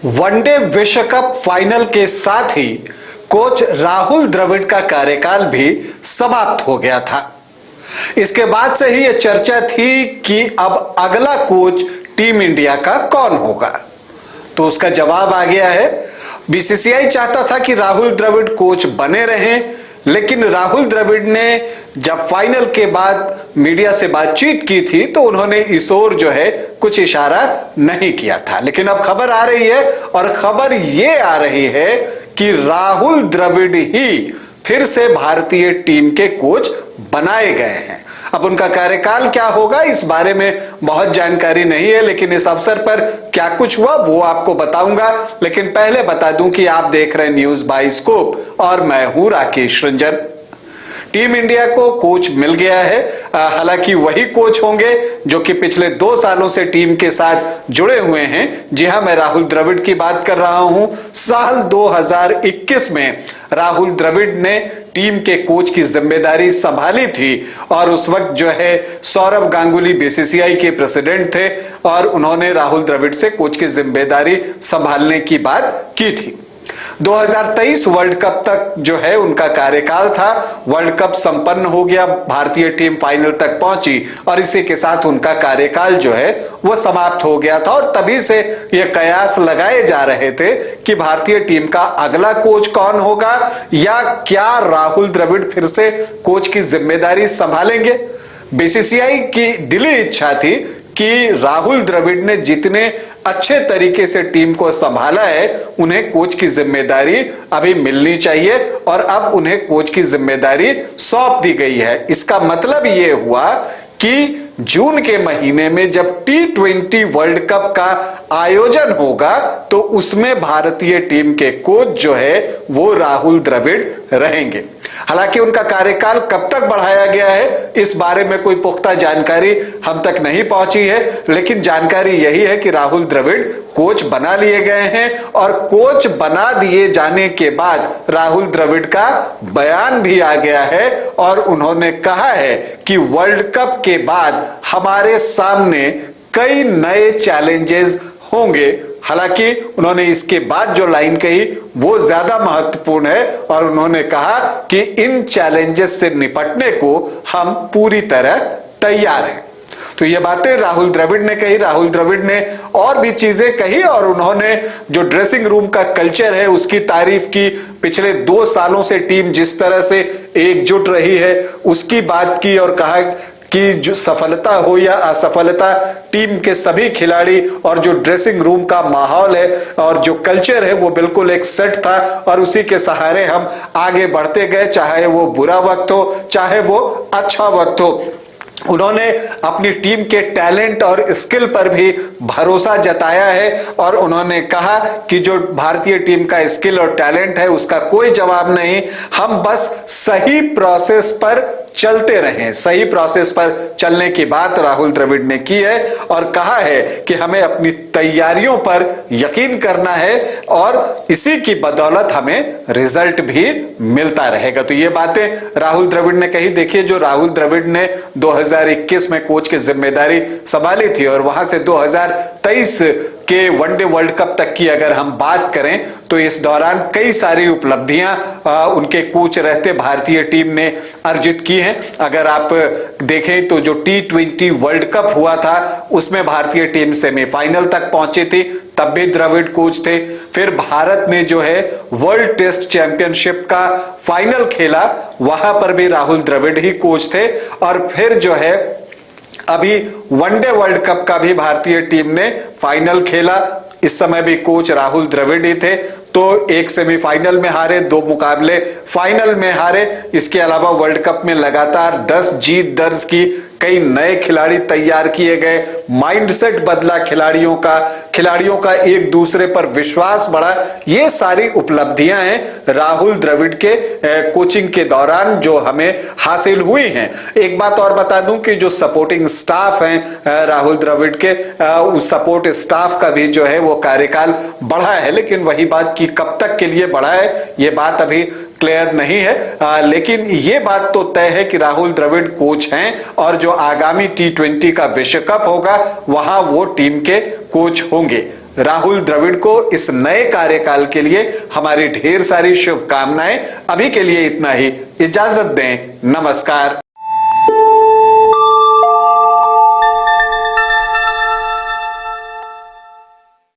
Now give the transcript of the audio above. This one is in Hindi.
वनडे विश्व कप फाइनल के साथ ही कोच राहुल द्रविड़ का कार्यकाल भी समाप्त हो गया था। इसके बाद से ही यह चर्चा थी कि अब अगला कोच टीम इंडिया का कौन होगा, तो उसका जवाब आ गया है। बीसीसीआई चाहता था कि राहुल द्रविड़ कोच बने रहें, लेकिन राहुल द्रविड़ ने जब फाइनल के बाद मीडिया से बातचीत की थी तो उन्होंने इस ओर जो है कुछ इशारा नहीं किया था। लेकिन अब खबर आ रही है और खबर यह आ रही है कि राहुल द्रविड़ ही फिर से भारतीय टीम के कोच बनाए गए हैं। अब उनका कार्यकाल क्या होगा इस बारे में बहुत जानकारी नहीं है, लेकिन इस अवसर पर क्या कुछ हुआ वो आपको बताऊंगा। लेकिन पहले बता दूं कि आप देख रहे हैं न्यूज बाइस्कोप और मैं हूं राकेश रंजन। टीम इंडिया को कोच मिल गया है। हालांकि वही कोच होंगे जो कि पिछले 2 सालों से टीम के साथ जुड़े हुए हैं। जी हां, मैं राहुल द्रविड़ की बात कर रहा हूं। साल 2021 में राहुल द्रविड़ ने टीम के कोच की जिम्मेदारी संभाली थी और उस वक्त जो है सौरव गांगुली बीसीसीआई के प्रेसिडेंट थे और उन्होंने राहुल द्रविड़ से कोच की जिम्मेदारी संभालने की बात की थी। 2023 वर्ल्ड कप तक जो है उनका कार्यकाल था। वर्ल्ड कप संपन्न हो गया, भारतीय टीम फाइनल तक पहुंची और इसी के साथ उनका कार्यकाल जो है वो समाप्त हो गया था। और तभी से ये कयास लगाए जा रहे थे कि भारतीय टीम का अगला कोच कौन होगा या क्या राहुल द्रविड़ फिर से कोच की जिम्मेदारी संभालेंगे। बीसीसीआई की दिली इच्छा थी कि राहुल द्रविड़ ने जितने अच्छे तरीके से टीम को संभाला है उन्हें कोच की जिम्मेदारी अभी मिलनी चाहिए और अब उन्हें कोच की जिम्मेदारी सौंप दी गई है। इसका मतलब यह हुआ कि जून के महीने में जब T20 वर्ल्ड कप का आयोजन होगा तो उसमें भारतीय टीम के कोच जो है वो राहुल द्रविड़ रहेंगे। हालांकि उनका कार्यकाल कब तक बढ़ाया गया है इस बारे में कोई पुख्ता जानकारी हम तक नहीं पहुंची है, लेकिन जानकारी यही है कि राहुल द्रविड़ कोच बना लिए गए हैं और कोच बना दिए जाने के बाद राहुल द्रविड़ का बयान भी आ गया है और उन्होंने कहा है कि वर्ल्ड कप के बाद हमारे सामने कई नए चैलेंजेस होंगे। हालांकि उन्होंने इसके बाद जो लाइन कही वो ज्यादा महत्वपूर्ण है और उन्होंने कहा कि इन चैलेंजेस से निपटने को हम पूरी तरह तैयार हैं। तो ये बातें राहुल द्रविड़ ने कही। राहुल द्रविड़ ने और भी चीजें कही और उन्होंने जो ड्रेसिंग रूम का कल्चर है उसकी तारीफ की। पिछले 2 सालों से टीम जिस तरह से एकजुट रही है उसकी बात की और कहा कि जो सफलता हो या असफलता टीम के सभी खिलाड़ी और जो ड्रेसिंग रूम का माहौल है और जो कल्चर है वो बिल्कुल एक सेट था और उसी के सहारे हम आगे बढ़ते गए, चाहे वो बुरा वक्त हो चाहे वो अच्छा वक्त हो। उन्होंने अपनी टीम के टैलेंट और स्किल पर भी भरोसा जताया है और उन्होंने कहा कि जो भारतीय टीम का स्किल और टैलेंट है उसका कोई जवाब नहीं, हम बस सही प्रोसेस पर चलते रहें। सही प्रोसेस पर चलने की बात राहुल द्रविड़ ने की है और कहा है कि हमें अपनी तैयारियों पर यकीन करना है और इसी की बदौलत हमें रिजल्ट भी मिलता रहेगा। तो ये बातें राहुल द्रविड़ ने कही। देखिए, जो राहुल द्रविड़ ने 2021 में कोच की जिम्मेदारी संभाली थी और वहां से 2023 के वनडे वर्ल्ड कप तक की अगर हम बात करें तो इस दौरान कई सारी उपलब्धियां उनके कोच रहते भारतीय टीम ने अर्जित की हैं। अगर आप देखें तो जो T20 वर्ल्ड कप हुआ था उसमें भारतीय टीम सेमीफाइनल तक पहुंची थी, तब भी द्रविड़ कोच थे। फिर भारत ने जो है वर्ल्ड टेस्ट चैंपियनशिप का फाइनल खेला, वहां पर भी राहुल द्रविड़ ही कोच थे। और फिर जो है अभी वनडे वर्ल्ड कप का भी भारतीय टीम ने फाइनल खेला, इस समय भी कोच राहुल द्रविड़ ही थे। तो एक सेमीफाइनल में हारे, 2 मुकाबले फाइनल में हारे। इसके अलावा वर्ल्ड कप में लगातार 10 जीत दर्ज की, कई नए खिलाड़ी तैयार किए गए, माइंडसेट बदला खिलाड़ियों का एक दूसरे पर विश्वास बढ़ा। ये सारी उपलब्धियां हैं राहुल द्रविड़ के कोचिंग के दौरान जो हमें हासिल हुई हैं। एक बात और बता दूं कि जो सपोर्टिंग स्टाफ है राहुल द्रविड़ के, उस सपोर्ट स्टाफ का भी जो है वो कार्यकाल बढ़ा है, लेकिन वही बात कि कब तक के लिए बढ़ा है ये बात अभी क्लियर नहीं है। लेकिन ये बात तो तय है कि राहुल द्रविड़ कोच हैं और जो आगामी T20 का विश्व कप होगा वहां वो टीम के कोच होंगे। राहुल द्रविड़ को इस नए कार्यकाल के लिए हमारी ढेर सारी शुभकामनाएं। अभी के लिए इतना ही, इजाजत दें, नमस्कार।